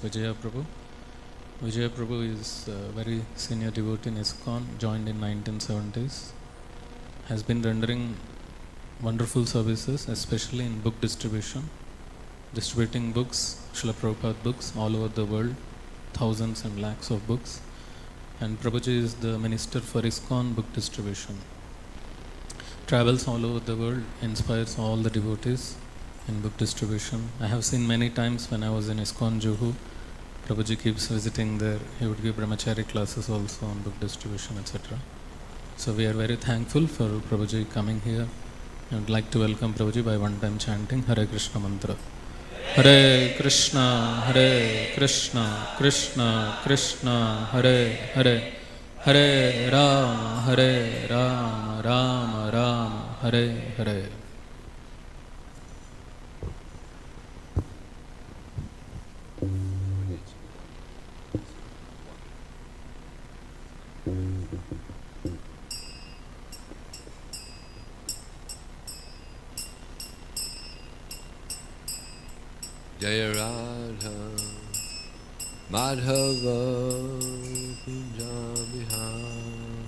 Vijaya Prabhu. Vijaya Prabhu is a very senior devotee in ISKCON, joined in 1970s. Has been rendering wonderful services, especially in book distribution, distributing books, Srila Prabhupada books all over the world, thousands and lakhs of books. And Prabhuji is the minister for ISKCON book distribution. Travels all over the world, inspires all the devotees in book distribution. I have seen many times when I was in ISKCON Juhu, Prabhuji keeps visiting there. He would give brahmachari classes also on book distribution, etc. So we are very thankful for Prabhuji coming here. I would like to welcome Prabhuji by one time chanting Hare Krishna mantra. Hare Krishna, Krishna Krishna, Hare Hare, Hare Rama, Rama Rama, Hare Hare. Jaya Radha Madhava Kunja Bihari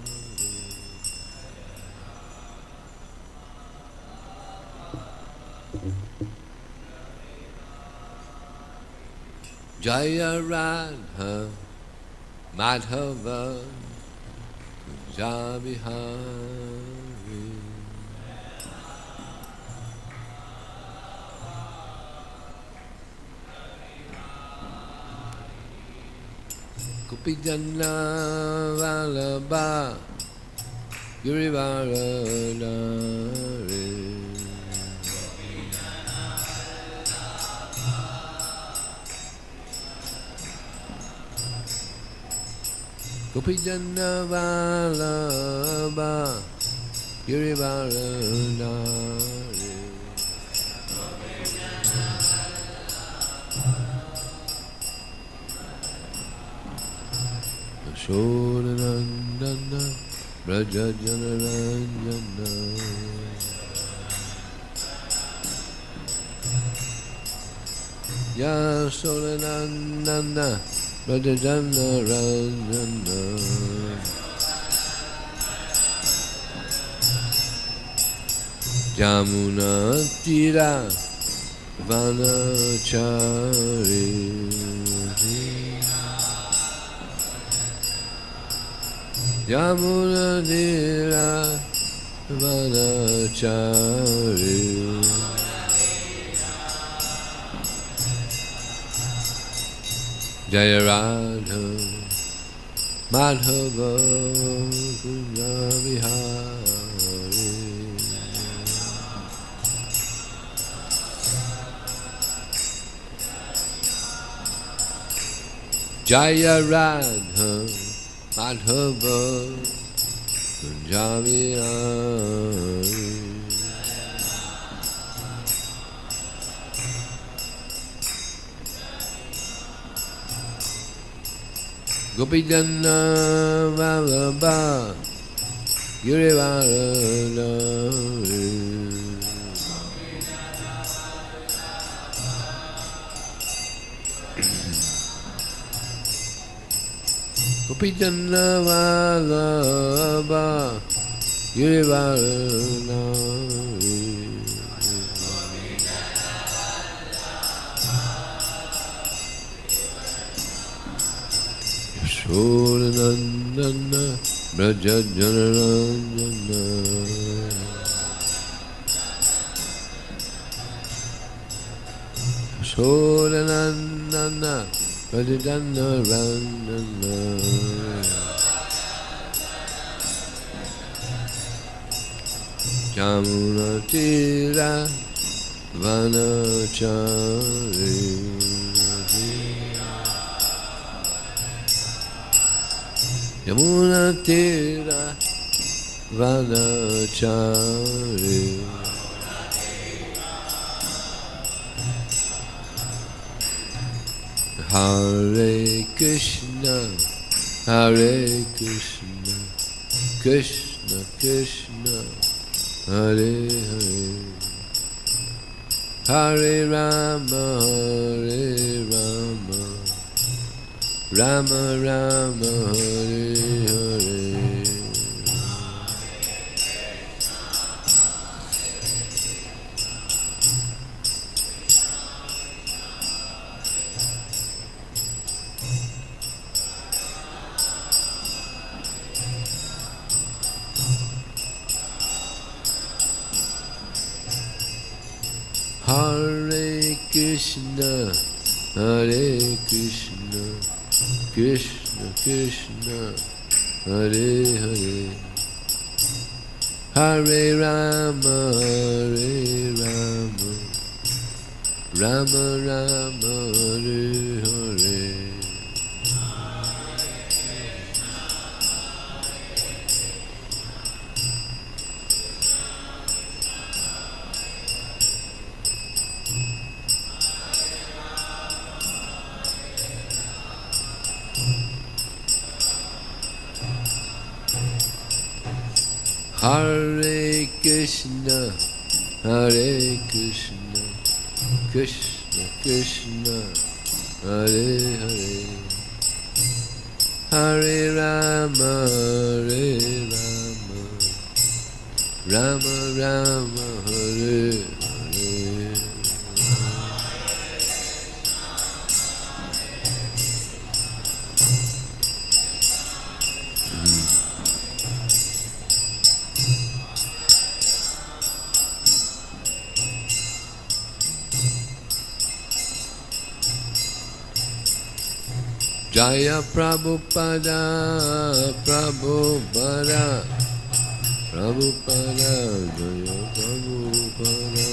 Jaya Radha Madhava Kunja Bihari Kupijana Vallabha Girivaradhari Kupijana Vallabha Girivaradhari Shodanandana Brajajanaranjana Yasodanandana Brajajanaranjana Jamuna Tira Vanachari Yamuna Dira Vanachari Jaya Radha Madhava Kunja Bihari Jaya Radha Madhava Kunja Bihari Gopijana Vallabha Girivaradhari Gopijana Vallabha Girivaradhari Shodanandana Brajajanaranjana Shodanandana Brajajanaranjana Jamuna Tira Vanachari Yamuna Tira Vanachari Hare Krishna Hare Krishna Krishna Krishna Hare Hare Hare Rama Hare Rama Rama Rama Hare Hare. Hare Krishna, Hare Krishna, Krishna Krishna, Hare Hare, Hare Rama, Hare Rama, Rama Rama, Hare Hare. Hare Krishna, Hare Krishna, Krishna Krishna, Hare Hare, Hare Rama, Hare Rama, Rama Rama, Hare Hare. Jaya Prabhupada, Prabhupada, Prabhupada, Jaya Prabhupada.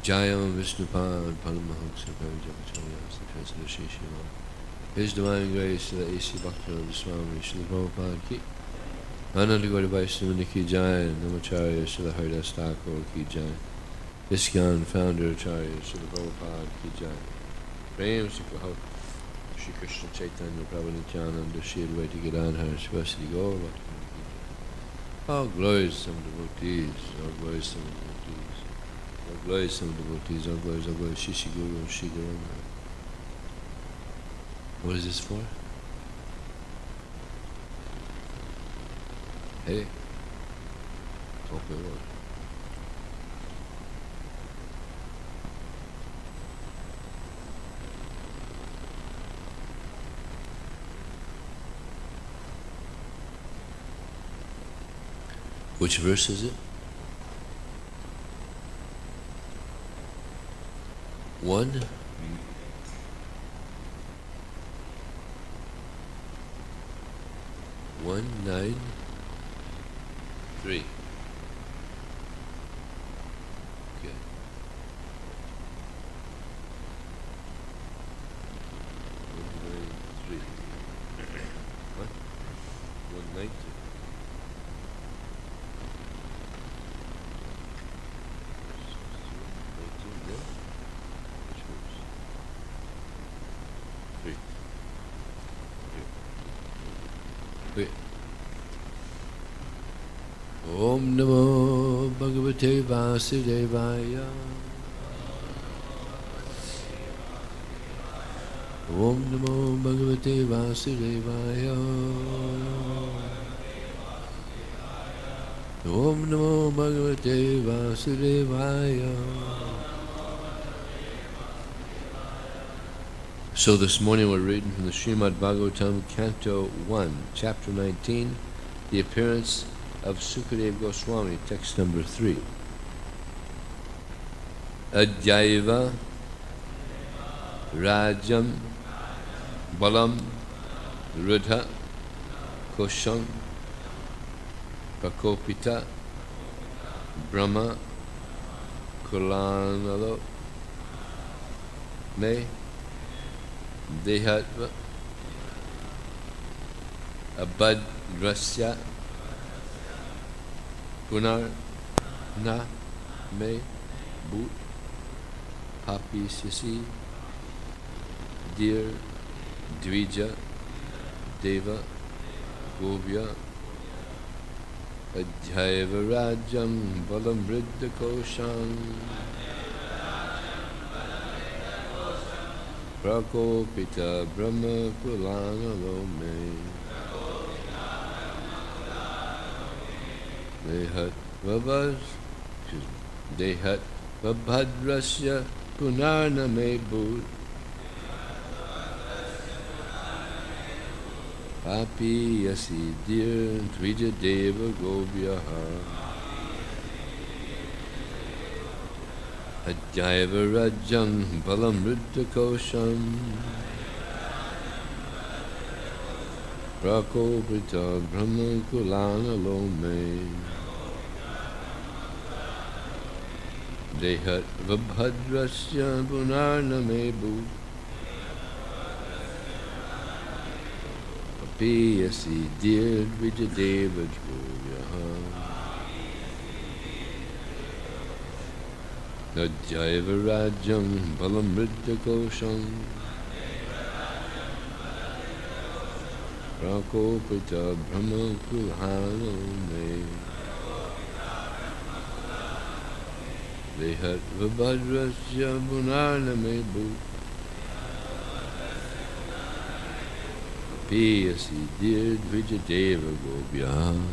Jaya Vishnupad, Paramahansa, Parajapacharya, Sakasana Shishima. His Divine Grace, the A.C. Bhaktivinoda Swami, Śrīmad Prabhupada ki, Ananda Gauri Vaishnava ki jai, Namacharya, Śrīla Haridas Thakur ki jai, ISKCON Founder Acharya, Śrīla Prabhupada ki jai, Prem Sukho, Shri Krishna Chaitanya, Prabhu Nityananda, Shri Advaita Gadadhara, Srivasadi Gaur, all glories to some devotees, all glories to some devotees, all glories to some devotees, all glories, Shishi Guru, Shri Guru. What is this for? Hey, talk me what? Which verse is it? 1? 193. Okay. 193. What? 190. Wait. Om Namo Bhagavate Vyasadevaya. Om Namo Bhagavate Vyasadevaya. Om Namo Bhagavate Vyasadevaya. So this morning we're reading from the Śrīmad-Bhāgavatam, Canto 1, Chapter 19, the appearance of Sukadeva Goswami, text number 3. Adjaiva Rajam Balam Rudha Kosham Prakopita Brahma Kulanalo Me Dehatva Abhadrasya Punar Na Me Bhut Papi Sisi Dear Dvija Deva Gobya Adhyaiva Rajam Balam Vriddha Kosham Prakopita Brahma Kulana Lome Dehat Vabhadrasya Punarna Me Bhut Papi Yasi Dir Vijadeva Gobyaha Adhyaiva Rajam Balam Vriddha Kosham Prakopita Brahma Kulana Lome Dehat Vabhadrasya Punarna Me Bhut Piyasi Dir Vijadeva Goswami Adhyaiva Rajam Balam Vriddha Kosham Prakopita Brahma Kulana Me Dehat Vabhadrasya Punarna Me Bhut Piyasi Dir Vijadeva Goswami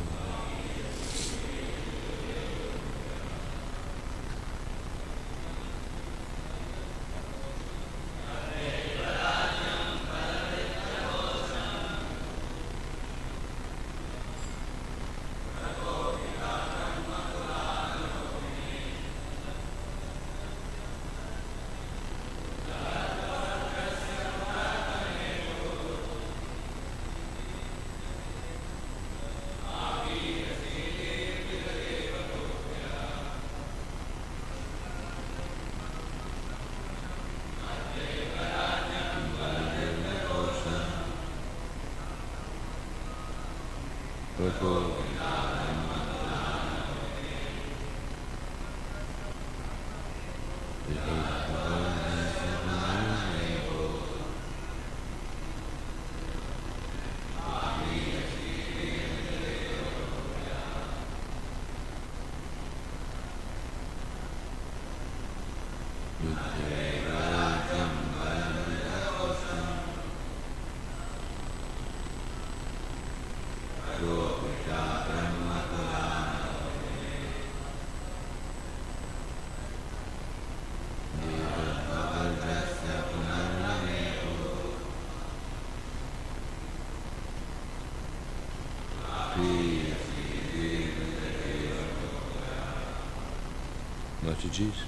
Mataji's.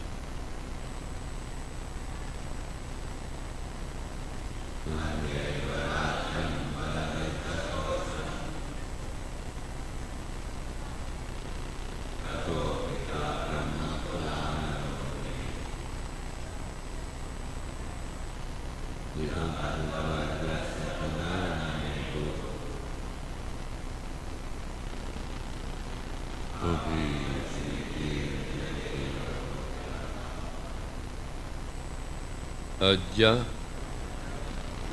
Adya,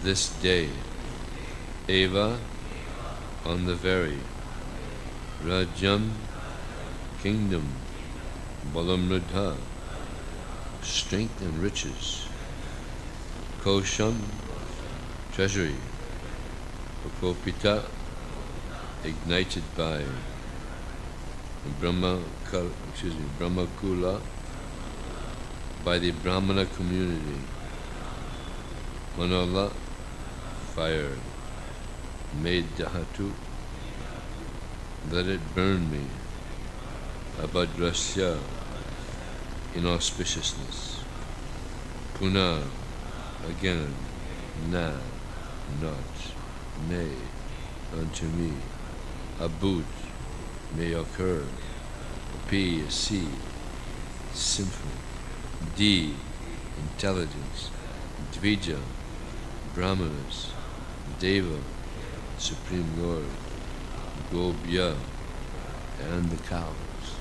this day, Eva, on the very, Rajam, kingdom, Balamridha, strength and riches, Kosham, treasury, Prakopita, ignited by Brahma Kula, by the Brahmana community, Manala, fire, made Dhatu, let it burn me, Abhadrasya, inauspiciousness, Puna, again, na, not, may, unto me, Abhut, may occur, P, C, symphony, D, intelligence, Dvija, Brahmanas, Deva, Supreme Lord, Gobya, and the cows.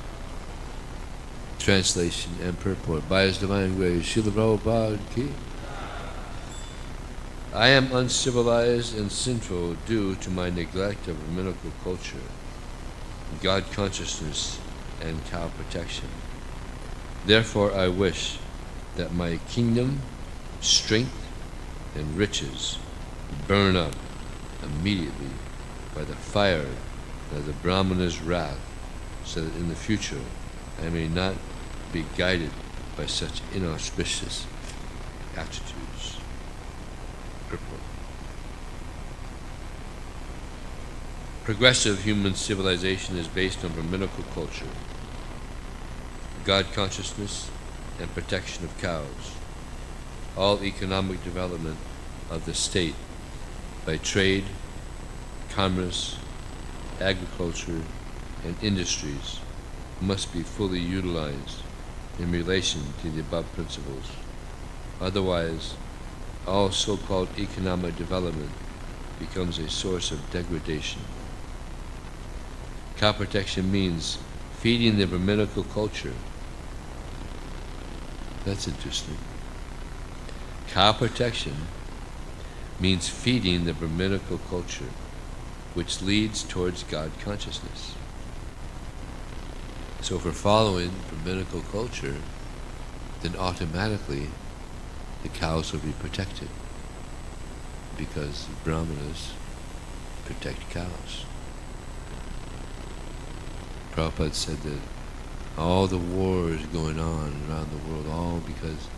Translation and purport by His Divine Grace, Srila Prabhupada ki. I am uncivilized and sinful due to my neglect of Brahminical culture, God consciousness, and cow protection. Therefore I wish that my kingdom, strength, and riches burn up immediately by the fire of the Brahmana's wrath, so that in the future I may not be guided by such inauspicious attitudes. Purport. Progressive human civilization is based on Brahminical culture, God consciousness, and protection of cows. All economic development of the state by trade, commerce, agriculture, and industries must be fully utilized in relation to the above principles. Otherwise, all so-called economic development becomes a source of degradation. Cow protection means feeding the Brahminical culture. That's interesting. Cow protection means feeding the Brahminical culture, which leads towards God consciousness. So if we're following Brahminical culture, then automatically the cows will be protected, because the Brahmanas protect cows. Prabhupada said that all the wars going on around the world, all because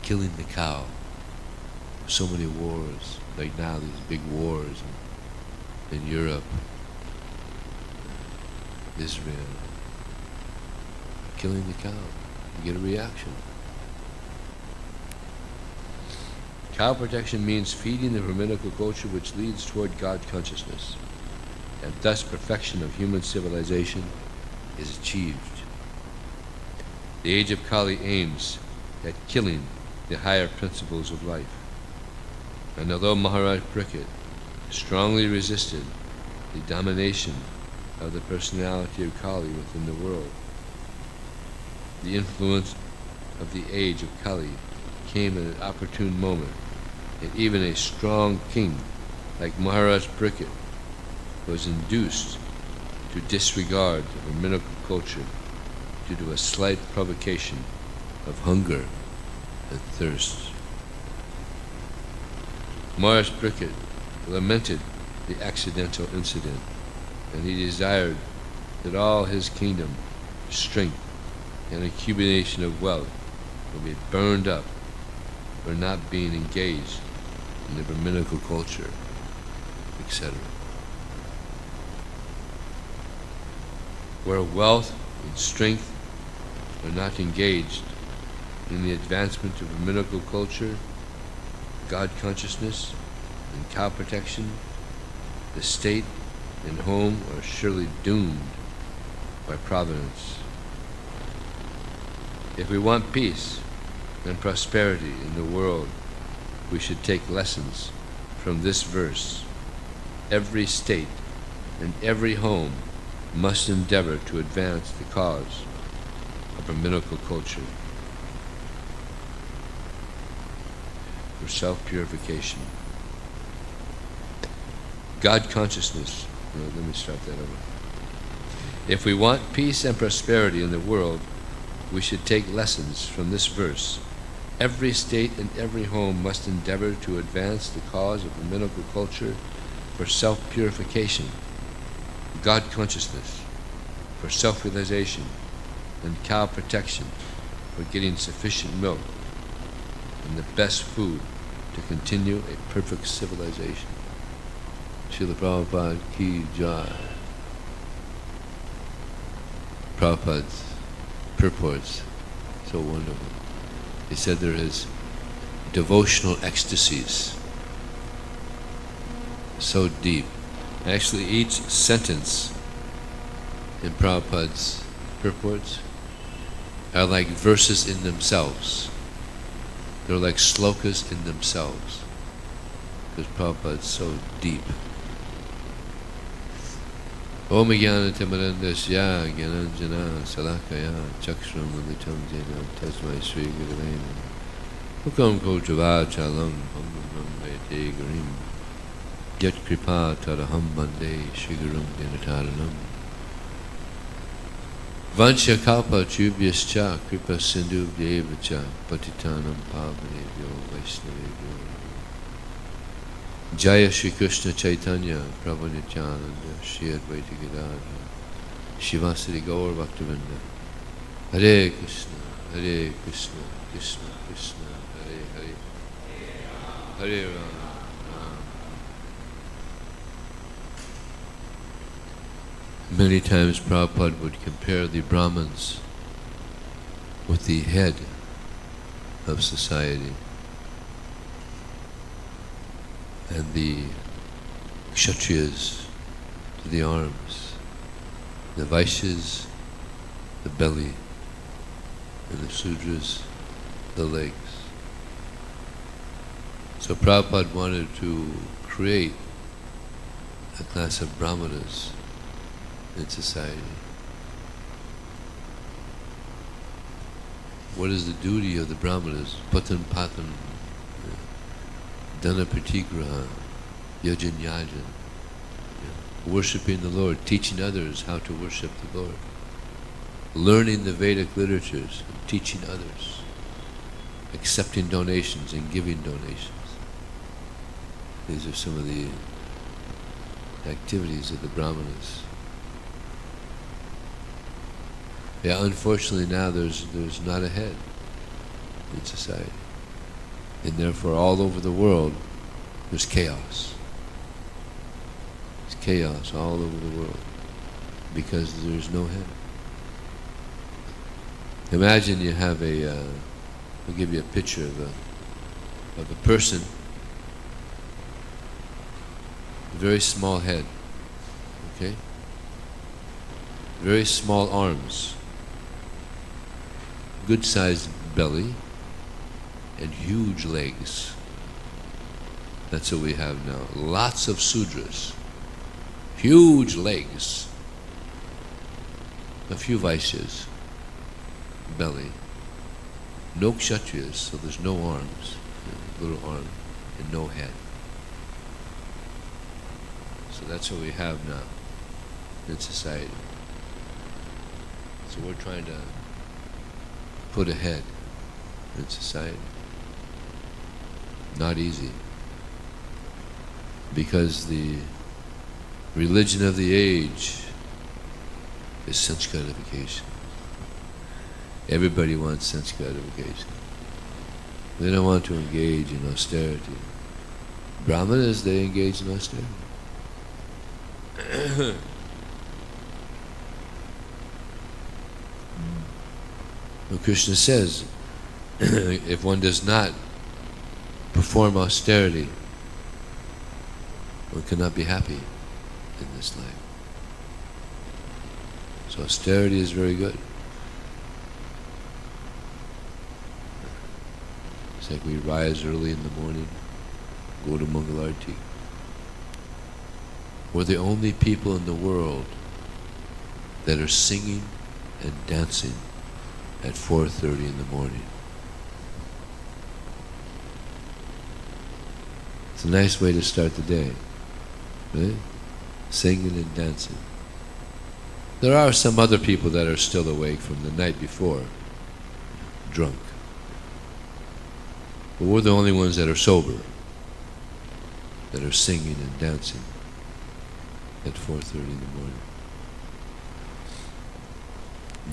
killing the cow. So many wars, like now these big wars in Europe, Israel, killing the cow. You get a reaction. Cow protection means feeding the Brahminical culture, which leads toward God consciousness, and thus perfection of human civilization is achieved. The age of Kali aims at killing the higher principles of life. And although Maharaja Pariksit strongly resisted the domination of the personality of Kali within the world, the influence of the age of Kali came at an opportune moment, and even a strong king like Maharaja Pariksit was induced to disregard the Brahminical culture due to a slight provocation of hunger and thirst. Maharaja Pariksit lamented the accidental incident, and he desired that all his kingdom, strength, and accumulation of wealth will be burned up for not being engaged in the Brahminical culture, etc. Where wealth and strength are not engaged in the advancement of Brahminical culture, God consciousness, and cow protection, the state and home are surely doomed by providence. If we want peace and prosperity in the world, we should take lessons from this verse. Every state and every home must endeavor to advance the cause of Brahminical culture for self-purification. God consciousness. Let me start that over. If we want peace and prosperity in the world, we should take lessons from this verse. Every state and every home must endeavor to advance the cause of Brahminical culture for self-purification, God consciousness, for self-realization, and cow protection, for getting sufficient milk and the best food to continue a perfect civilization. Srila Prabhupada ki jai. Prabhupada's purports, so wonderful. He said there is devotional ecstasies, so deep. Actually, each sentence in Prabhupada's purports are like verses in themselves. They're like slokas in themselves, because Prabhupada is so deep. Om Jnana Timirandasya Jnananjana Salakaya Chakshram Militam Jena Tasmai Sri Gurave Namah. Hukam Kojava Chalam Pangam Vete Garim Yat Kripa Taraham Bande Shigaram Dinataranam Vancha Kalpa Tubhyascha Kripa Sindhu Vyevacha Patitanam Pavanebhyo Vaishnavebhyo Jaya Shri Krishna Chaitanya Prabhu Nityananda Shri Advaita Gadadhara Shivasari Gaur Bhaktivinoda Hare Krishna Krishna Krishna Hare Hare Hare Rama. Many times Prabhupada would compare the Brahmins with the head of society and the Kshatriyas to the arms, the Vaishyas, the belly, and the Sudras, the legs. So Prabhupada wanted to create a class of Brahmanas in society. What is the duty of the Brahmanas? Patan Patan, Dana Pratigraha, Yajan Yajan, worshipping the Lord, teaching others how to worship the Lord, learning the Vedic literatures, and teaching others, accepting donations and giving donations. These are some of the activities of the Brahmanas. Yeah, unfortunately now there's not a head in society. And therefore all over the world there's chaos. There's chaos all over the world because there's no head. Imagine you have I'll give you a picture of a person, a very small head, okay? Very small arms, good sized belly, and huge legs. That's what we have now. Lots of Sudras, huge legs, a few Vaishyas, belly, no Kshatriyas, so there's no arms, little arm, and no head. So that's what we have now in society. So we're trying to put a head in society. Not easy. Because the religion of the age is sense gratification. Everybody wants sense gratification. They don't want to engage in austerity. Brahmanas, they engage in austerity. Well, Krishna says, if one does not perform austerity, one cannot be happy in this life. So austerity is very good. It's like we rise early in the morning, go to Mangalarti. We're the only people in the world that are singing and dancing at 4:30 in the morning. It's a nice way to start the day, right? Singing and dancing. There are some other people that are still awake from the night before, drunk. But we're the only ones that are sober, that are singing and dancing at 4:30 in the morning.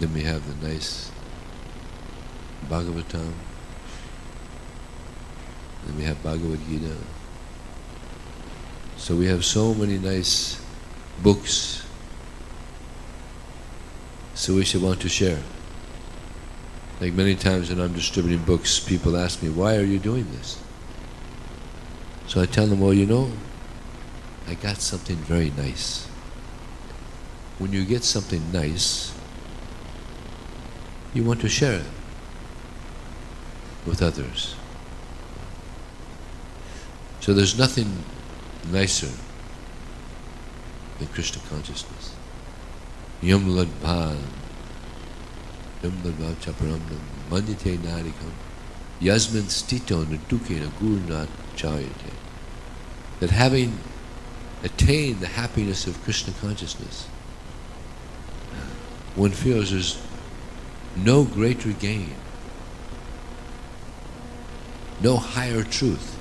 Then we have the nice Bhagavatam. Then we have Bhagavad Gita. So we have so many nice books. So we should want to share. Like many times when I'm distributing books, people ask me, why are you doing this? So I tell them, well, you know, I got something very nice. When you get something nice, you want to share it with others. So there's nothing nicer than Krishna consciousness. Yam ladbha chaparam mandite narikam Yasmin stito nadukena gurunat charyate. That having attained the happiness of Krishna consciousness, one feels there's no greater gain, no higher truth.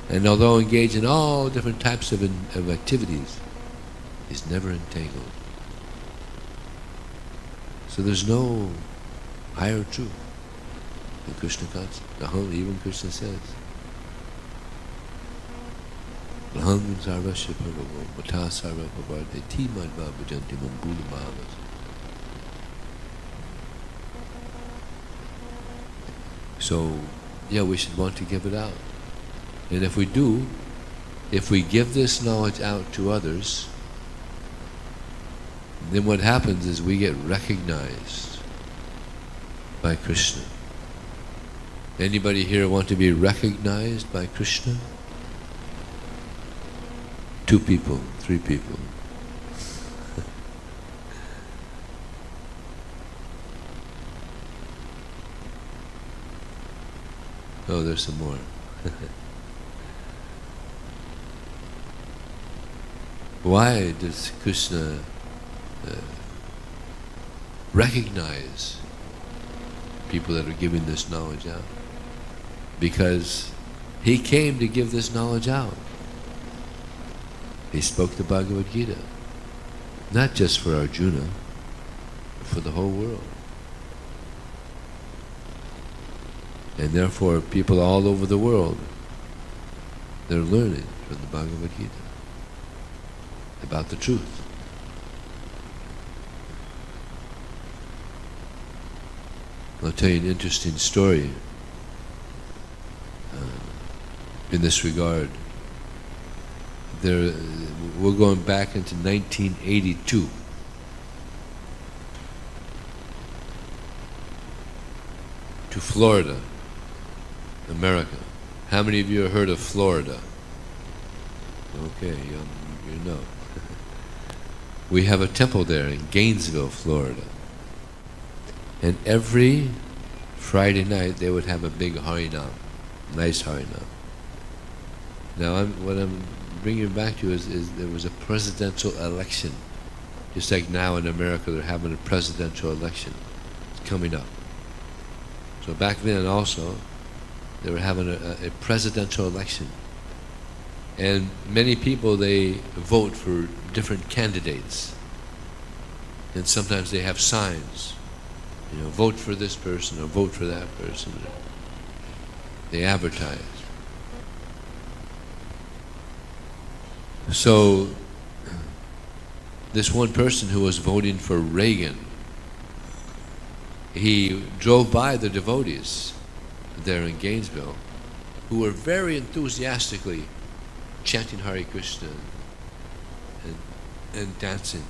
And although engaged in all different types of activities, is never entangled. So there's no higher truth than Krishna consciousness. Even Krishna says, Laham sarvasya paravo mata sarva pavarde ti madva bhajanti mambula bhavas. So, yeah, we should want to give it out. And if we do, if we give this knowledge out to others, then what happens is we get recognized by Krishna. Anybody here want to be recognized by Krishna? 2 people, 3 people. Oh, there's some more. Why does Krishna recognize people that are giving this knowledge out? Because he came to give this knowledge out. He spoke the Bhagavad Gita, not just for Arjuna, but for the whole world. And therefore people all over the world, they're learning from the Bhagavad Gita about the truth. I'll tell you an interesting story in this regard. We're going back into 1982. To Florida, America. How many of you have heard of Florida? Okay, you know. We have a temple there in Gainesville, Florida. And every Friday night they would have a big Harinam, nice Harinam. Now what I'm bringing back to you is there was a presidential election. Just like now in America they're having a presidential election. It's coming up. So back then also, they were having a presidential election. And many people, they vote for different candidates. And sometimes they have signs. Vote for this person or vote for that person. They advertise. So, this one person who was voting for Reagan, he drove by the devotees there in Gainesville who were very enthusiastically chanting Hare Krishna and dancing.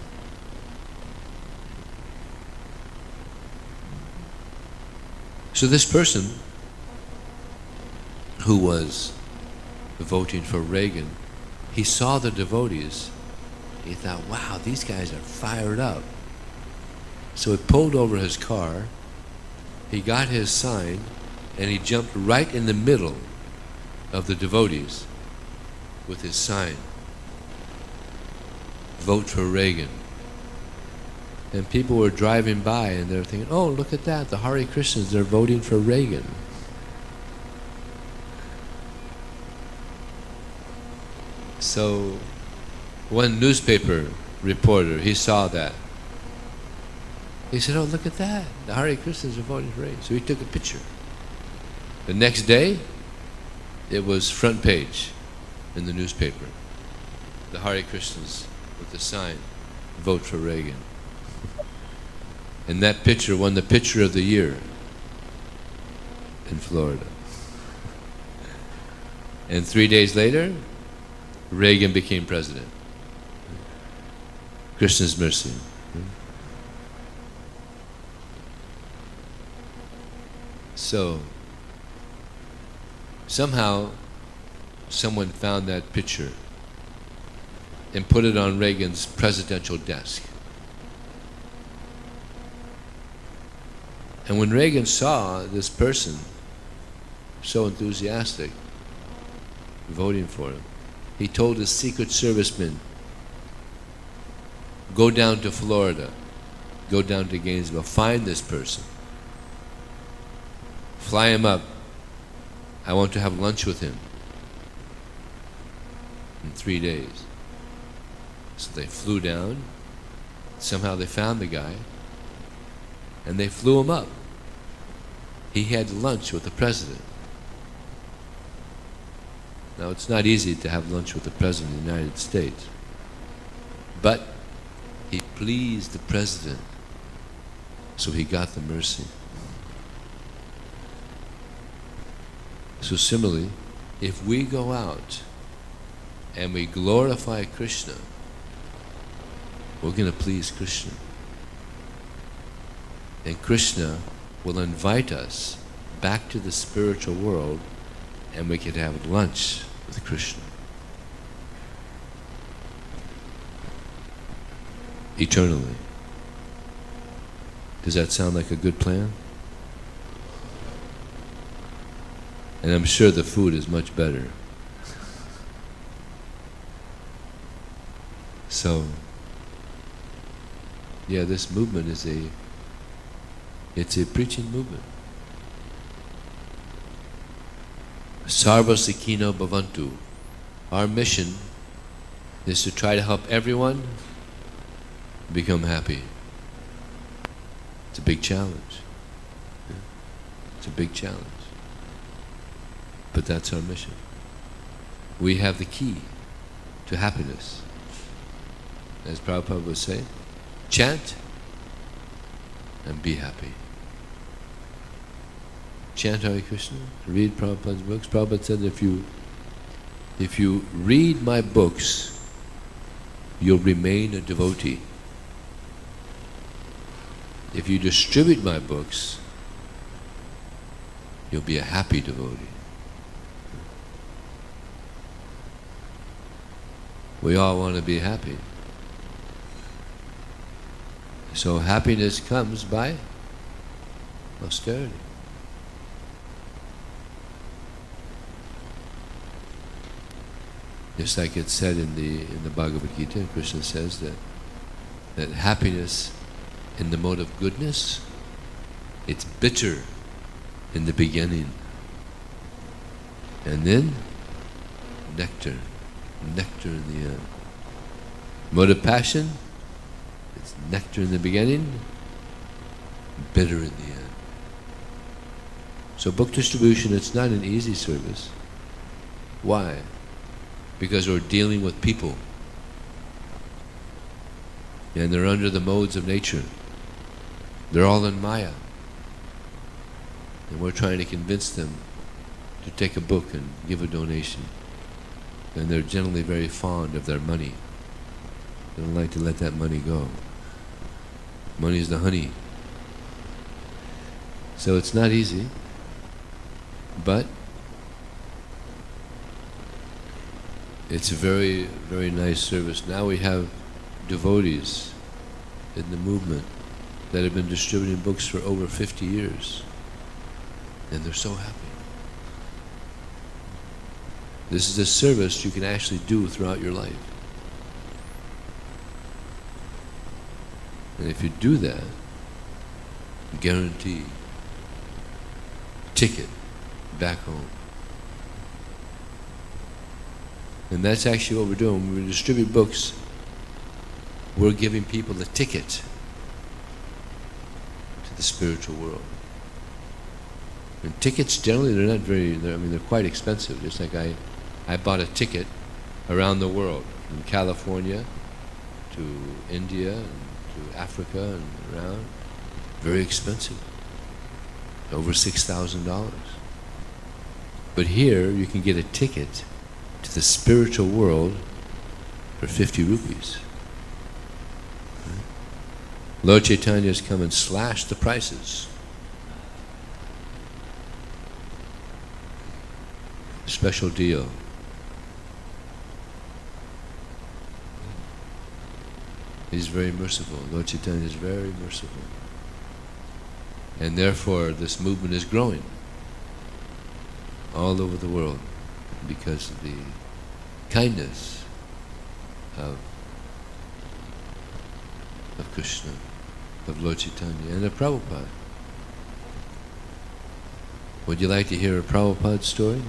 So this person who was voting for Reagan, he saw the devotees. He thought, wow, these guys are fired up. So he pulled over his car, he got his sign, and he jumped right in the middle of the devotees with his sign. Vote for Reagan. And people were driving by and they were thinking, oh, look at that, the Hare Krishnas, they're voting for Reagan. So one newspaper reporter, he saw that. He said, oh, look at that, the Hare Krishnas are voting for Reagan. So he took a picture. The next day, it was front page in the newspaper. The Hare Krishnas with the sign, vote for Reagan. And that picture won the picture of the year in Florida. And 3 days later, Reagan became president. Krishna's mercy. So, somehow, someone found that picture and put it on Reagan's presidential desk. And when Reagan saw this person so enthusiastic, voting for him, he told his Secret Servicemen, go down to Florida, go down to Gainesville, find this person, fly him up. I want to have lunch with him in 3 days. So they flew down. Somehow they found the guy, and they flew him up. He had lunch with the president. Now, it's not easy to have lunch with the president of the United States, but he pleased the president, so he got the mercy. So similarly, if we go out and we glorify Krishna, we're going to please Krishna. And Krishna will invite us back to the spiritual world, and we could have lunch with Krishna. Eternally. Does that sound like a good plan? And I'm sure the food is much better. So, yeah, this movement is it's a preaching movement. Sarva Sikhino Bhavantu. Our mission is to try to help everyone become happy. It's a big challenge. It's a big challenge. But that's our mission. We have the key to happiness. As Prabhupada would say, chant and be happy. Chant Hare Krishna, read Prabhupada's books. Prabhupada said if you read my books, you'll remain a devotee. If you distribute my books, you'll be a happy devotee. We all want to be happy. So happiness comes by austerity. Just like it's said in the Bhagavad Gita, Krishna says that happiness in the mode of goodness, it's bitter in the beginning, and then nectar in the end. Mode of passion, it's nectar in the beginning, bitter in the end. So book distribution, it's not an easy service. Why? Because we're dealing with people, and they're under the modes of nature. They're all in Maya, and we're trying to convince them to take a book and give a donation. And they're generally very fond of their money. They don't like to let that money go. Money is the honey. So it's not easy, but it's a very, very nice service. Now we have devotees in the movement that have been distributing books for over 50 years, and they're so happy. This is a service you can actually do throughout your life. And if you do that, guarantee ticket back home. And that's actually what we're doing. When we distribute books, we're giving people the ticket to the spiritual world. And tickets generally, they're quite expensive. Just like I bought a ticket around the world, from California to India and to Africa and around. Very expensive. Over $6,000. But here you can get a ticket to the spiritual world for 50 rupees. Lord Chaitanya has come and slashed the prices. Special deal. He's very merciful. Lord Chaitanya is very merciful. And therefore this movement is growing all over the world because of the kindness of Krishna, of Lord Chaitanya, and of Prabhupada. Would you like to hear a Prabhupada story?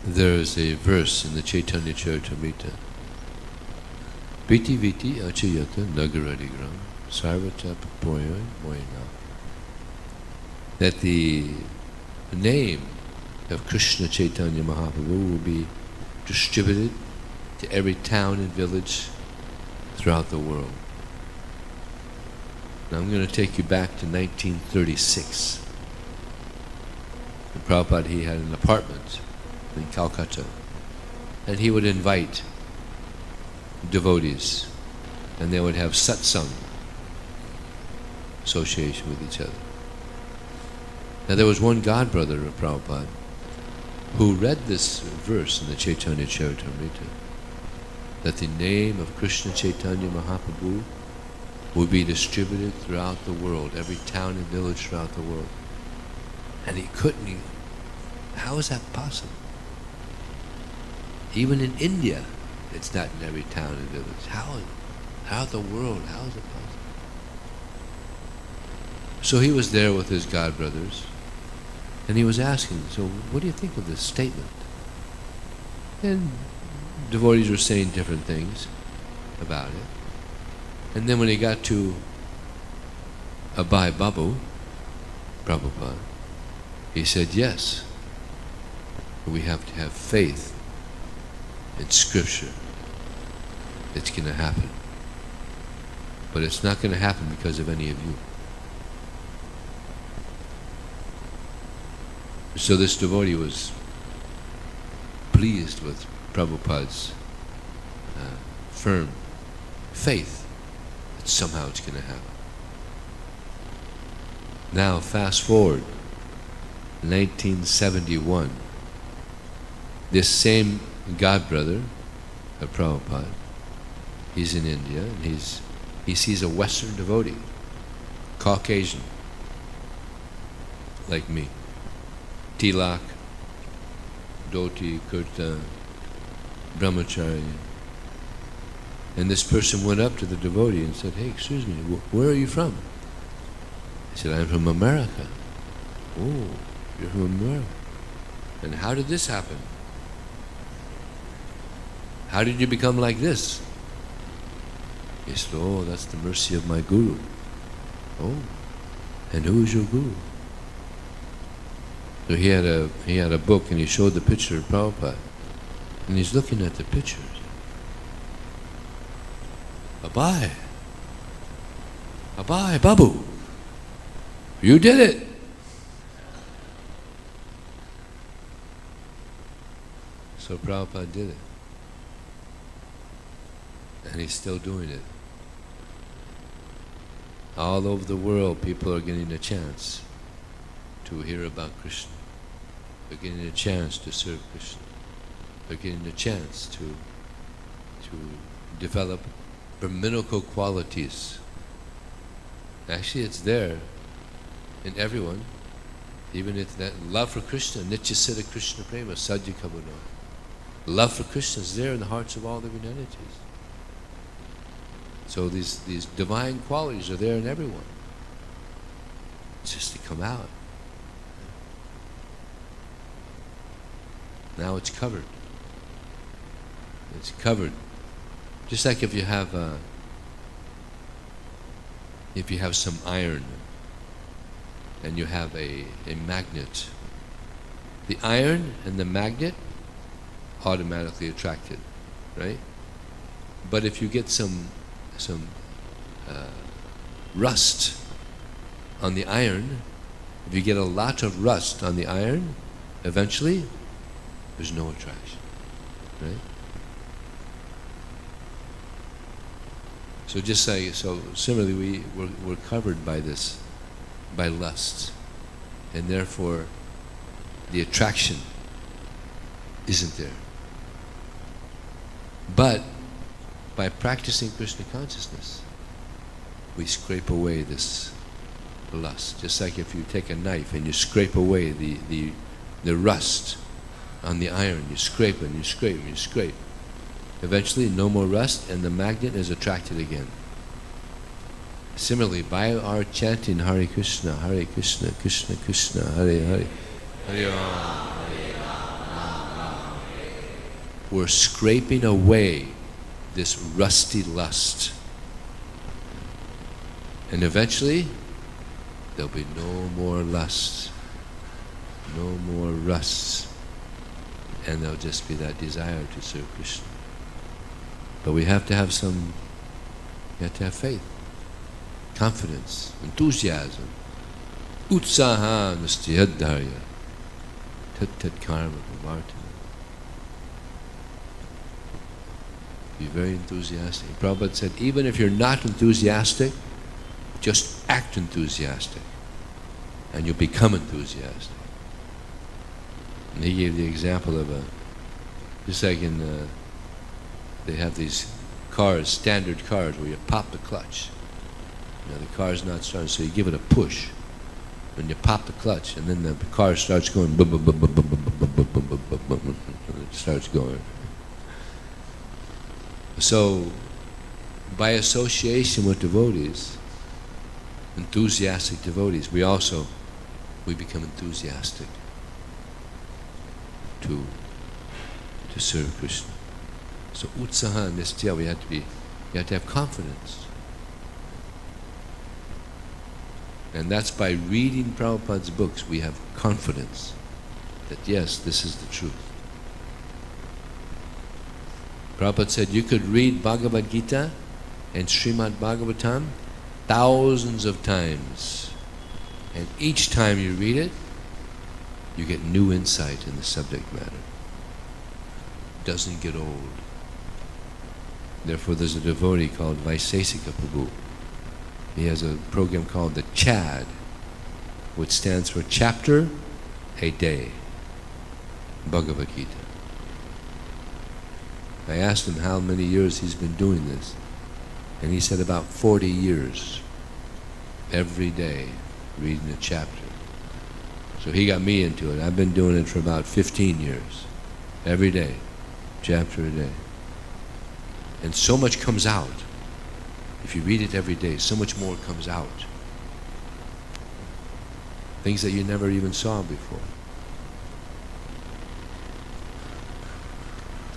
There is a verse in the Chaitanya Charitamrita. Priti viti achayata nagaradigram sarvata papoyoy moyana. That the name of Krishna Chaitanya Mahaprabhu will be distributed to every town and village throughout the world. Now I'm going to take you back to 1936. And Prabhupada, he had an apartment in Calcutta, and he would invite devotees, and they would have satsang, association with each other. Now there was one godbrother of Prabhupada who read this verse in the Chaitanya Charitamrita, that the name of Krishna Chaitanya Mahaprabhu would be distributed throughout the world, every town and village throughout the world. And he couldn't, how is that possible? Even in India, it's not in every town and village. How the world, how is it possible? So he was there with his godbrothers, and he was asking, so what do you think of this statement? And devotees were saying different things about it. And then when he got to Abhay Babu, Prabhupada, he said, yes, we have to have faith in Scripture. It's going to happen. But it's not going to happen because of any of you. So this devotee was pleased with Prabhupada's firm faith that somehow it's going to happen. Now fast forward, 1971, this same godbrother of Prabhupada, he's in India, and he sees a Western devotee, Caucasian, like me, tilak, dhoti, kurta, brahmachari. And this person went up to the devotee and said, hey, excuse me, where are you from? He said, I'm from America. Oh, you're from America. And how did this happen? How did you become like this? He said, oh, that's the mercy of my guru. Oh, and who is your guru? So he had a book, and he showed the picture of Prabhupada. And he's looking at the pictures. Abhay, Babu, you did it. So Prabhupada did it. And he's still doing it. All over the world, people are getting a chance to hear about Krishna. They're getting a chance to serve Krishna. They're getting a chance to develop Brahminical qualities. Actually, it's there in everyone. Even if that love for Krishna, Nitya Siddha Krishna Prema, Sadhya Kabuna. Love for Krishna is there in the hearts of all living entities. So these divine qualities are there in everyone. It's just to come out. Now it's covered. It's covered. Just like if you have some iron and you have a magnet, the iron and the magnet automatically attracted, right? But if you get some rust on the iron, if you get a lot of rust on the iron, eventually there's no attraction, right? So just say, so similarly we're covered by this, by lust, and therefore the attraction isn't there. But by practicing Krishna consciousness, we scrape away this lust. Just like if you take a knife and you scrape away the rust on the iron, you scrape and you scrape and you scrape. Eventually, no more rust, and the magnet is attracted again. Similarly, by our chanting Hare Krishna, Krishna Krishna, Hare Hare, Hare Ram, we're scraping away this rusty lust. And eventually, there'll be no more lust, no more rust, and there'll just be that desire to serve Krishna. But we have to have faith, confidence, enthusiasm, utsaha nastyaddharya, tat karma vivartana. Be very enthusiastic. Prabhupada said, even if you're not enthusiastic, just act enthusiastic, and you'll become enthusiastic. And he gave the example of just like they have these cars, standard cars, where you pop the clutch. You know, the car's not starting, so you give it a push. When you pop the clutch, and then the car starts going, boom, boom, boom, boom, boom, boom, boom, boom, boom, boom, boom, boom, and it starts going. So, by association with devotees, enthusiastic devotees, we become enthusiastic to serve Krishna. So utsaha nistya, we have to have confidence. And that's by reading Prabhupada's books, we have confidence that yes, this is the truth. Prabhupada said you could read Bhagavad Gita and Śrīmad-Bhāgavatam thousands of times. And each time you read it, you get new insight in the subject matter. It doesn't get old. Therefore there's a devotee called Vyasadeva Prabhu. He has a program called the CHAD, which stands for Chapter a Day, Bhagavad Gita. I asked him how many years he's been doing this, and he said about 40 years, every day, reading a chapter. So he got me into it. I've been doing it for about 15 years, every day, chapter a day. And so much comes out. If you read it every day, so much more comes out. Things that you never even saw before.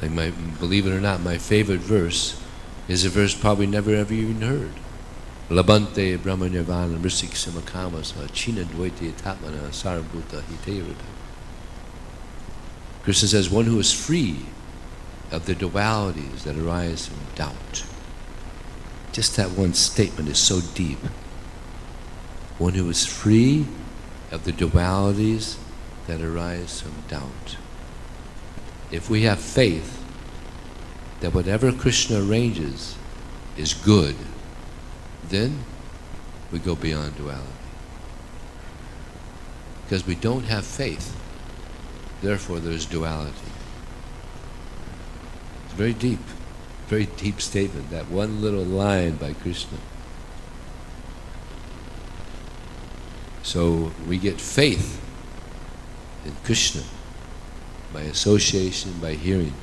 Like believe it or not, my favorite verse is a verse probably never ever even heard. Labante Brahma Nirvana Mrisik Samakamasa China Dvaiti Tatmana Sarabhuta Hitairada. Krishna says, one who is free of the dualities that arise from doubt. Just that one statement is so deep. One who is free of the dualities that arise from doubt. If we have faith that whatever Krishna arranges is good, then we go beyond duality. Because we don't have faith, therefore there's duality. It's very deep statement, that one little line by Krishna. So we get faith in Krishna by association, by hearing,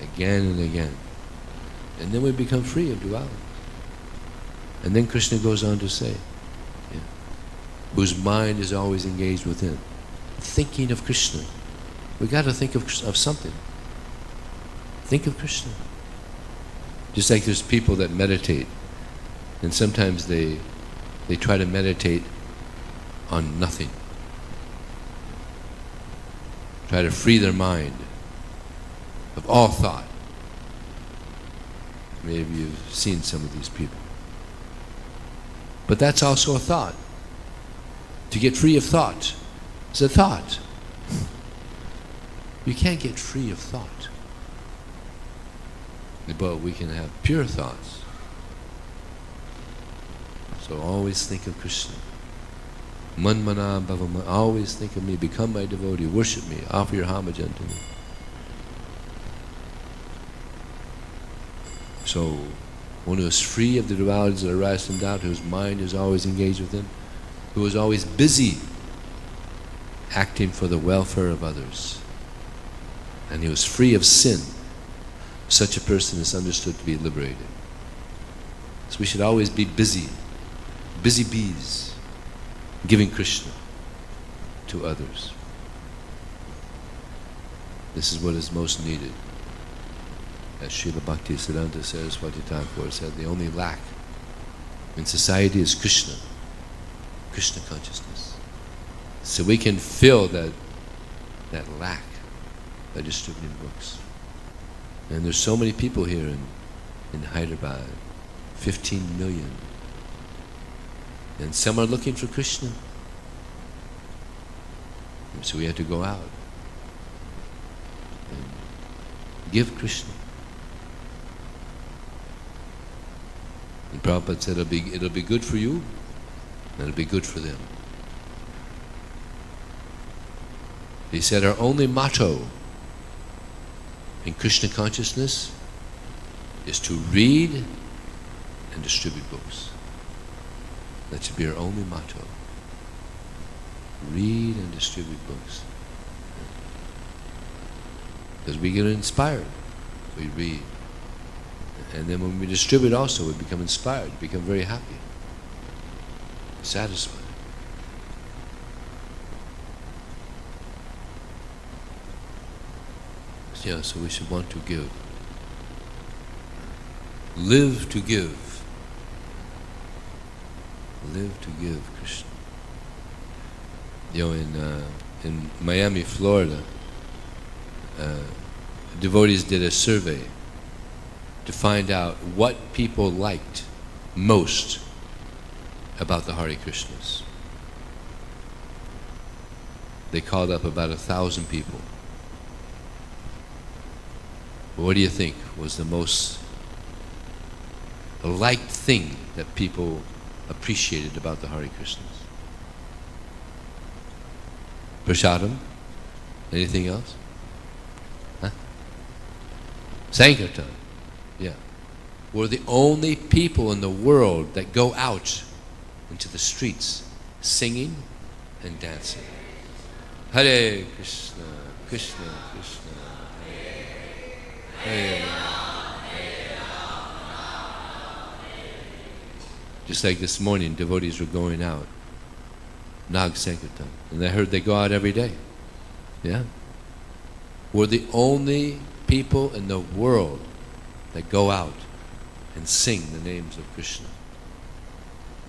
again and again. And then we become free of duality. And then Krishna goes on to say, whose mind is always engaged within, thinking of Krishna. We got to think of something. Think of Krishna. Just like there's people that meditate, and sometimes they try to meditate on nothing. Try to free their mind of all thought. Maybe you've seen some of these people. But that's also a thought. To get free of thought is a thought. You can't get free of thought. But we can have pure thoughts. So always think of Krishna. Man mana bhava, always think of me, become my devotee, worship me, offer your homage unto me. So, one who is free of the dualities that arise from doubt, whose mind is always engaged with him, who is always busy acting for the welfare of others, and he was free of sin, such a person is understood to be liberated. So we should always be busy bees, giving Krishna to others. This is what is most needed. As Srila Bhakti Siddhanta Saraswati Thakur said, the only lack in society is Krishna consciousness. So we can fill that lack by distributing books. And there's so many people here in Hyderabad, 15 million. And some are looking for Krishna. And so we have to go out and give Krishna. And Prabhupada said it'll be good for you, and it'll be good for them. He said our only motto in Krishna consciousness is to read and distribute books. That should be our only motto. Read and distribute books. Because we get inspired. We read. And then when we distribute also, we become inspired, become very happy, satisfied. Yeah, so we should want to give. Live to give. Live to give Krishna. You know, in Miami, Florida, devotees did a survey to find out what people liked most about the Hare Krishnas. They called up about 1,000 people. What do you think was the most liked thing that people appreciated about the Hare Krishnas? Prasadam? Anything else? Huh? Sankirtan. Yeah. We're the only people in the world that go out into the streets singing and dancing. Hare Krishna, Krishna Krishna, Hare just like this morning, devotees were going out, Nag Sankirtan, and I heard they go out every day. Yeah? We're the only people in the world that go out and sing the names of Krishna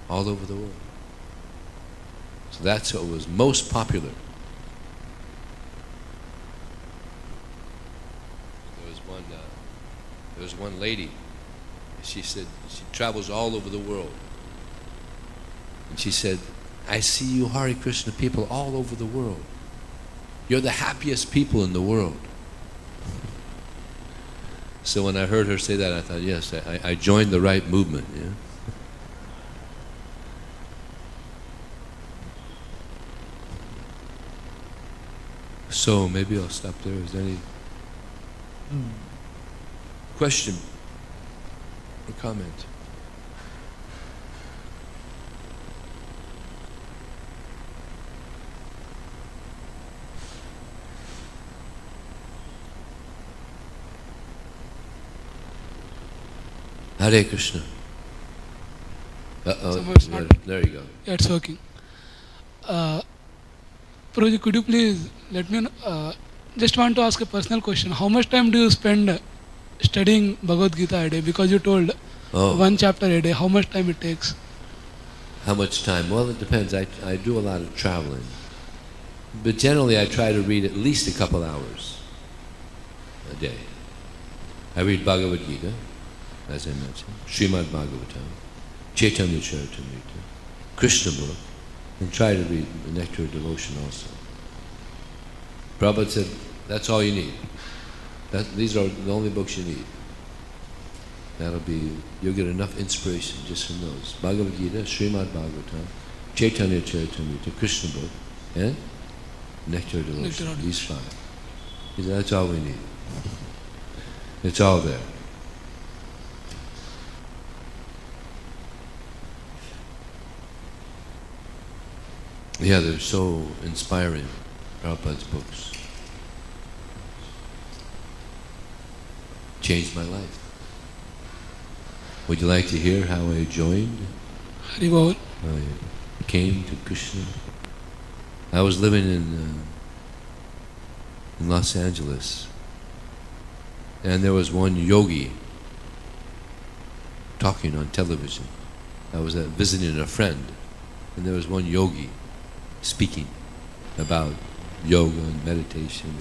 all over the world. So that's what was most popular. There was one lady, she said, she travels all over the world. And she said, I see you Hare Krishna people all over the world. You're the happiest people in the world. So when I heard her say that, I thought, yes, I joined the right movement. Yeah? So maybe I'll stop there. Is there any question or comment? Hare Krishna. There you go. Yeah, it's working. Prabhuji, could you please let me know, just want to ask a personal question. How much time do you spend studying Bhagavad Gita a day? Because you told one chapter a day. How much time it takes? How much time? Well, it depends. I do a lot of traveling. But generally I try to read at least a couple hours a day. I read Bhagavad Gita, as I mentioned, Śrīmad-Bhāgavatam, Chaitanya Charitamrita, Krishna book, and try to read the Nectar of Devotion also. Prabhupada said, that's all you need. These are the only books you need. You'll get enough inspiration just from those. Bhagavad Gita, Śrīmad-Bhāgavatam, Chaitanya Charitamrita, Krishna book, and Nectar of Devotion. These five. He said, that's all we need. It's all there. Yeah, they're so inspiring, Prabhupada's books. Changed my life. Would you like to hear how I joined? Haribol. I came to Krishna. I was living in Los Angeles, and there was one yogi talking on television. I was visiting a friend, and there was one yogi speaking about yoga and meditation.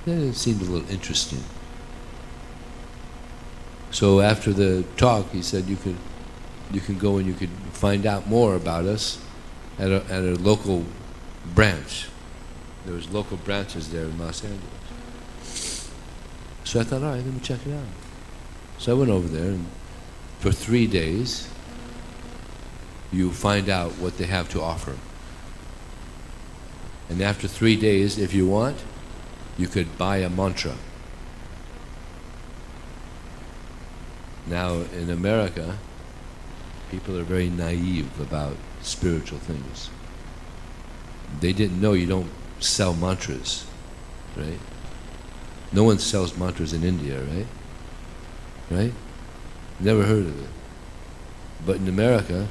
And it seemed a little interesting. So after the talk, he said, you can go and you could find out more about us at a local branch. There was local branches there in Los Angeles. So I thought, all right, let me check it out. So I went over there, and for 3 days, you find out what they have to offer. And after 3 days, if you want, you could buy a mantra. Now, in America, people are very naive about spiritual things. They didn't know you don't sell mantras, right? No one sells mantras in India, right? Right? Never heard of it. But in America,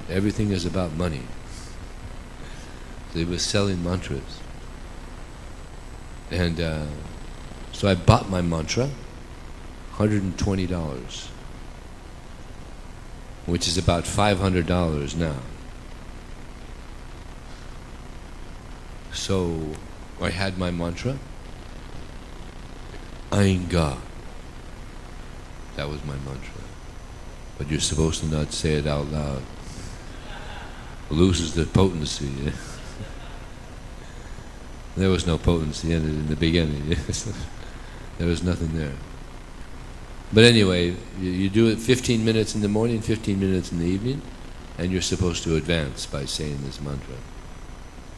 everything is about money. They were selling mantras. And so I bought my mantra, $120, which is about $500 now. So I had my mantra, Ainga. That was my mantra. But you're supposed to not say it out loud. It loses the potency. Yeah? There was no potency in it in the beginning. There was nothing there. But anyway, you do it 15 minutes in the morning, 15 minutes in the evening, and you're supposed to advance by saying this mantra.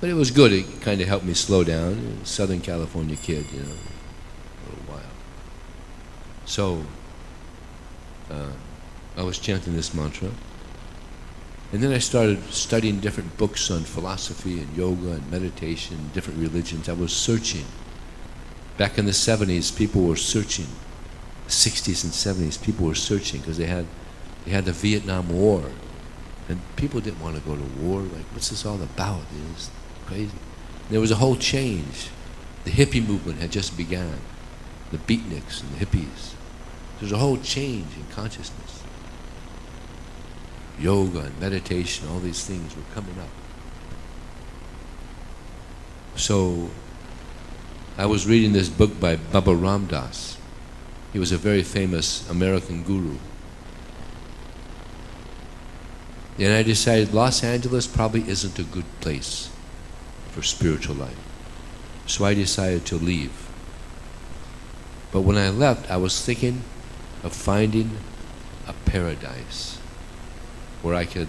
But it was good. It kind of helped me slow down. Southern California kid, you know, a little while. So I was chanting this mantra. And then I started studying different books on philosophy and yoga and meditation, different religions. I was searching. Back in the 70s, people were searching. The 60s and 70s, people were searching because they had the Vietnam War. And people didn't want to go to war. Like, what's this all about? It's crazy. There was a whole change. The hippie movement had just begun. The beatniks and the hippies. There's a whole change in consciousness. Yoga and meditation, all these things were coming up. So I was reading this book by Baba Ram Dass. He was a very famous American guru. And I decided Los Angeles probably isn't a good place for spiritual life. So I decided to leave. But when I left, I was thinking of finding a paradise where I could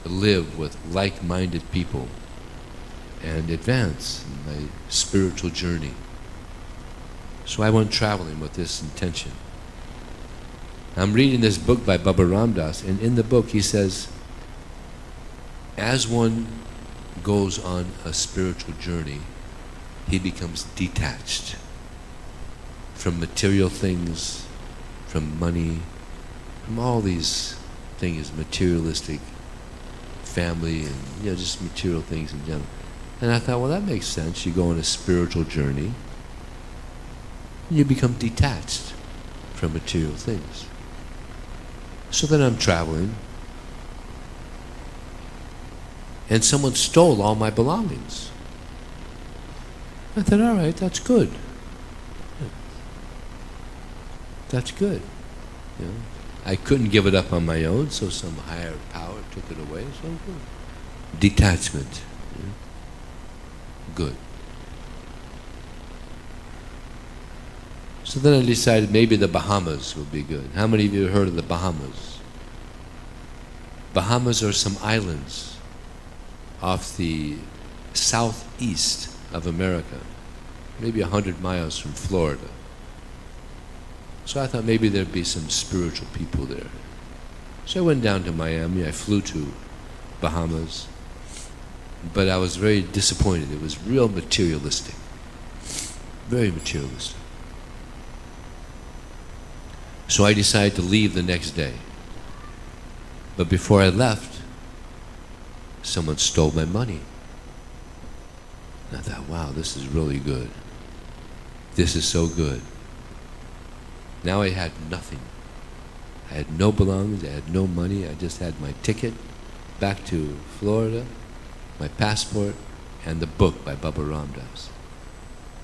live with like-minded people and advance in my spiritual journey. So I went traveling with this intention. I'm reading this book by Baba Ram Dass, and in the book he says, as one goes on a spiritual journey, he becomes detached from material things, from money, from all these things, materialistic, family, and just material things in general. And I thought, well, that makes sense. You go on a spiritual journey, and you become detached from material things. So then I'm traveling, and someone stole all my belongings. I thought, all right, that's good. That's good. I couldn't give it up on my own, so some higher power took it away, so good. Detachment. Good. So then I decided maybe the Bahamas would be good. How many of you have heard of the Bahamas? Bahamas are some islands off the southeast of America, maybe 100 miles from Florida. So I thought maybe there'd be some spiritual people there. So I went down to Miami. I flew to Bahamas. but I was very disappointed. It was real materialistic. Very materialistic. So I decided to leave the next day. But before I left, someone stole my money. And I thought, wow, this is really good. This is so good. Now I had nothing. I had no belongings, I had no money, I just had my ticket back to Florida, my passport, and the book by Baba Ramdas.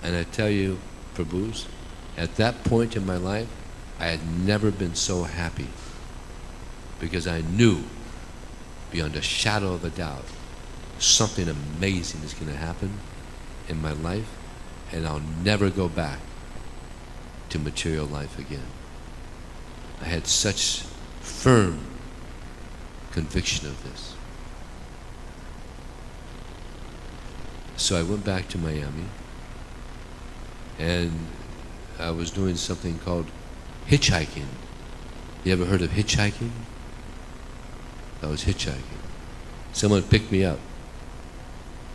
And I tell you, Prabhus, at that point in my life, I had never been so happy, because I knew, beyond a shadow of a doubt, something amazing is going to happen in my life, and I'll never go back to material life again. I had such firm conviction of this. So I went back to Miami, and I was doing something called hitchhiking. You ever heard of hitchhiking? I was hitchhiking. Someone picked me up.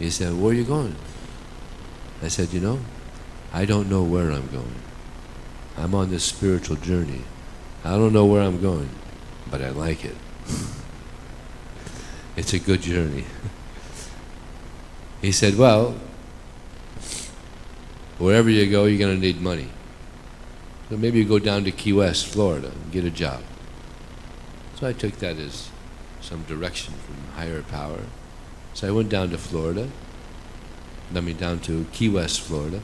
He said, "Where are you going?" I said, "You know, I don't know where I'm going. I'm on this spiritual journey. I don't know where I'm going, but I like it. It's a good journey." He said, "Well, wherever you go, you're going to need money. So maybe you go down to Key West, Florida, and get a job." So I took that as some direction from higher power. So I went down to Florida, down to Key West, Florida.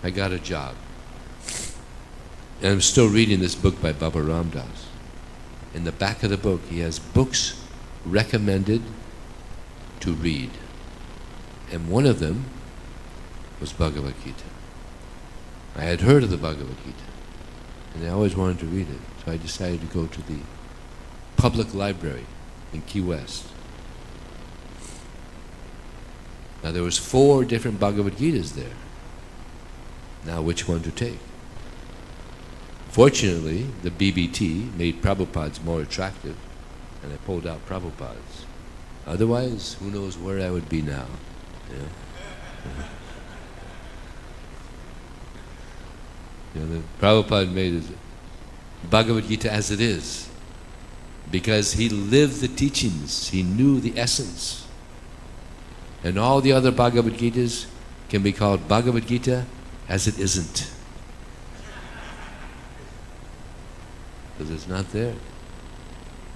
I got a job. And I'm still reading this book by Baba Ramdas. In the back of the book, he has books recommended to read. And one of them was Bhagavad Gita. I had heard of the Bhagavad Gita, and I always wanted to read it. So I decided to go to the public library in Key West. Now there was 4 different Bhagavad Gitas there. Now which one to take? Fortunately, the BBT made Prabhupada's more attractive, and I pulled out Prabhupada's. Otherwise, who knows where I would be now. The Prabhupada made his Bhagavad Gita as it is, because he lived the teachings, he knew the essence. And all the other Bhagavad Gitas can be called Bhagavad Gita as it isn't. Because it's not there.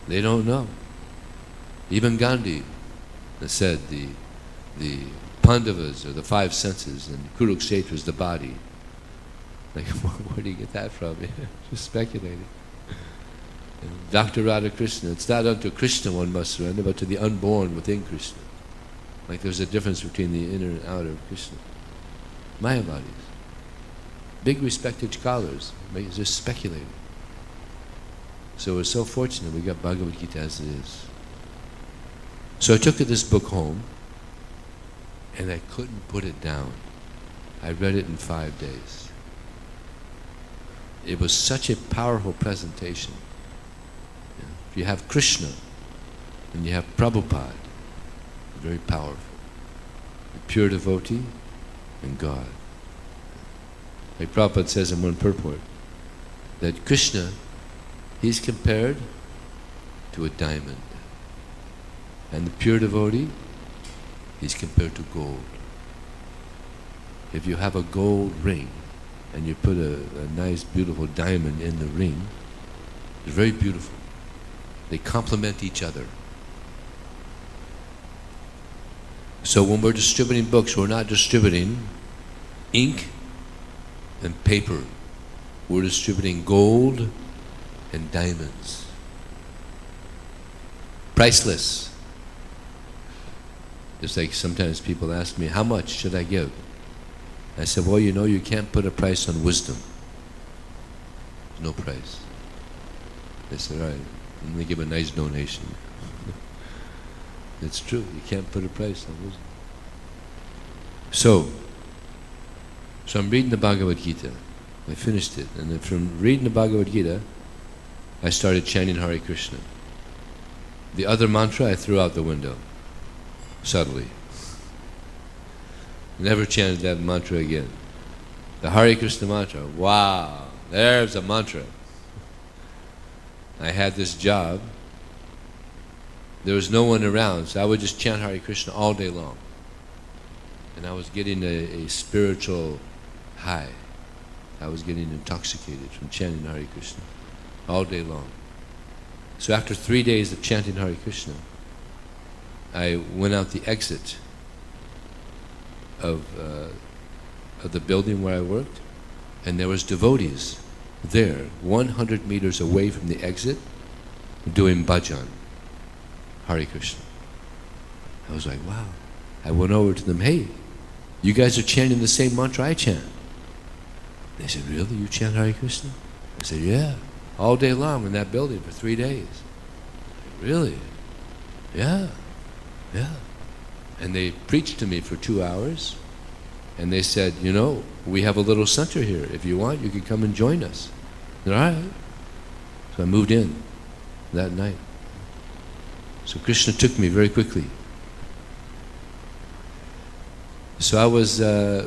They don't know. Even Gandhi said the Pandavas are the 5 senses and Kurukshetra is the body. Like, where do you get that from? Just speculating. And Dr. Radhakrishna, it's not unto Krishna one must surrender, but to the unborn within Krishna. Like there's a difference between the inner and outer of Krishna. Mayavadis, big respected scholars, just speculating. So we're so fortunate we got Bhagavad Gita as it is. So I took this book home, and I couldn't put it down. I read it in 5 days. It was such a powerful presentation. If you have Krishna, and you have Prabhupada, very powerful. The pure devotee and God. Like Prabhupada says in one purport, that Krishna, he's compared to a diamond. And the pure devotee, he's compared to gold. If you have a gold ring, and you put a nice beautiful diamond in the ring, it's very beautiful. They complement each other. So when we're distributing books, we're not distributing ink and paper. We're distributing gold and diamonds. Priceless. Just like sometimes people ask me, how much should I give? I said, well, you can't put a price on wisdom. There's no price. They said, all right, and they give a nice donation. It's true, you can't put a price on wisdom. So I'm reading the Bhagavad Gita. I finished it, and then from reading the Bhagavad Gita, I started chanting Hare Krishna. The other mantra I threw out the window, subtly. Never chanted that mantra again. The Hare Krishna mantra, wow, there's a mantra. I had this job. There was no one around, so I would just chant Hare Krishna all day long. And I was getting a spiritual high. I was getting intoxicated from chanting Hare Krishna all day long. So after 3 days of chanting Hare Krishna, I went out the exit of the building where I worked, and there was devotees there, 100 meters away from the exit, doing bhajan, Hare Krishna. I was like, wow. I went over to them, hey, you guys are chanting the same mantra I chant. They said, really? You chant Hare Krishna? I said, yeah, all day long in that building for 3 days. Really? Yeah, yeah. And they preached to me for 2 hours, and they said, you know, we have a little center here. If you want, you can come and join us. I said, all right. So I moved in that night. So Krishna took me very quickly. So I was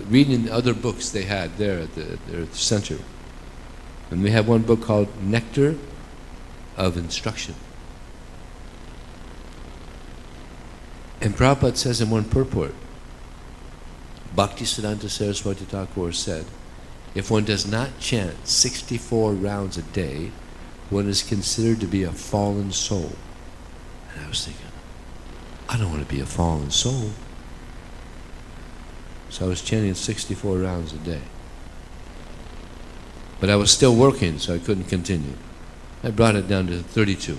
reading other books they had there at the center. And we have one book called Nectar of Instruction. And Prabhupada says in one purport, Bhaktisiddhanta Saraswati Thakur said, if one does not chant 64 rounds a day, one is considered to be a fallen soul. And I was thinking, I don't want to be a fallen soul. So I was chanting 64 rounds a day. But I was still working, so I couldn't continue. I brought it down to 32.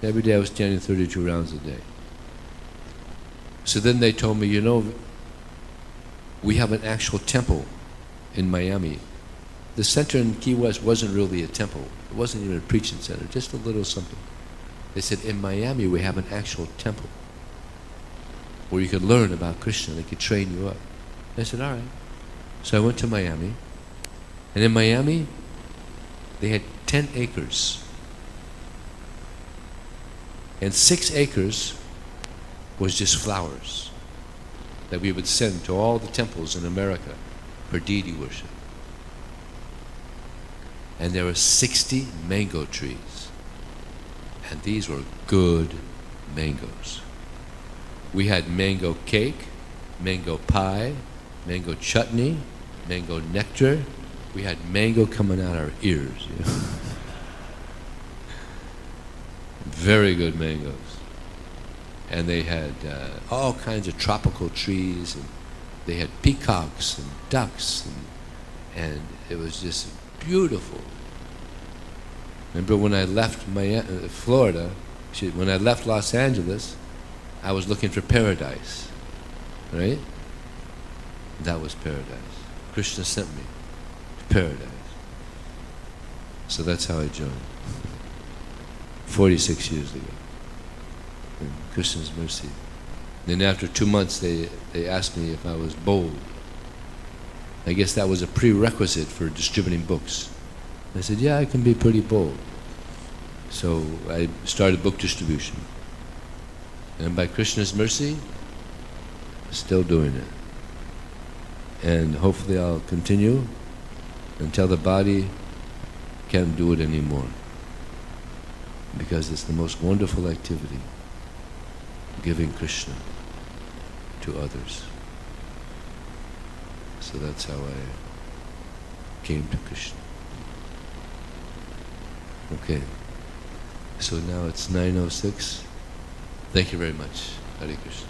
Every day I was chanting 32 rounds a day. So then they told me, you know, we have an actual temple in Miami. The center in Key West wasn't really a temple. It wasn't even a preaching center, just a little something. They said, in Miami we have an actual temple where you could learn about Krishna. They could train you up. I said, all right. So I went to Miami. And in Miami, they had 10 acres. And 6 acres was just flowers that we would send to all the temples in America for deity worship. And there were 60 mango trees. And these were good mangoes. We had mango cake, mango pie, mango chutney, mango nectar. We had mango coming out our ears. You know? Very good mangoes. And they had all kinds of tropical trees, and they had peacocks and ducks, and it was just beautiful. Remember when I left Florida, when I left Los Angeles, I was looking for paradise, right? That was paradise. Krishna sent me to paradise. So that's how I joined, 46 years ago. In Krishna's mercy. Then after 2 months, they asked me if I was bold. I guess that was a prerequisite for distributing books. I said, yeah, I can be pretty bold. So I started book distribution. And by Krishna's mercy, I'm still doing it. And hopefully I'll continue until the body can't do it anymore. Because it's the most wonderful activity, giving Krishna to others. So that's how I came to Krishna. Okay. So now it's 9:06. Thank you very much. Hare Krishna.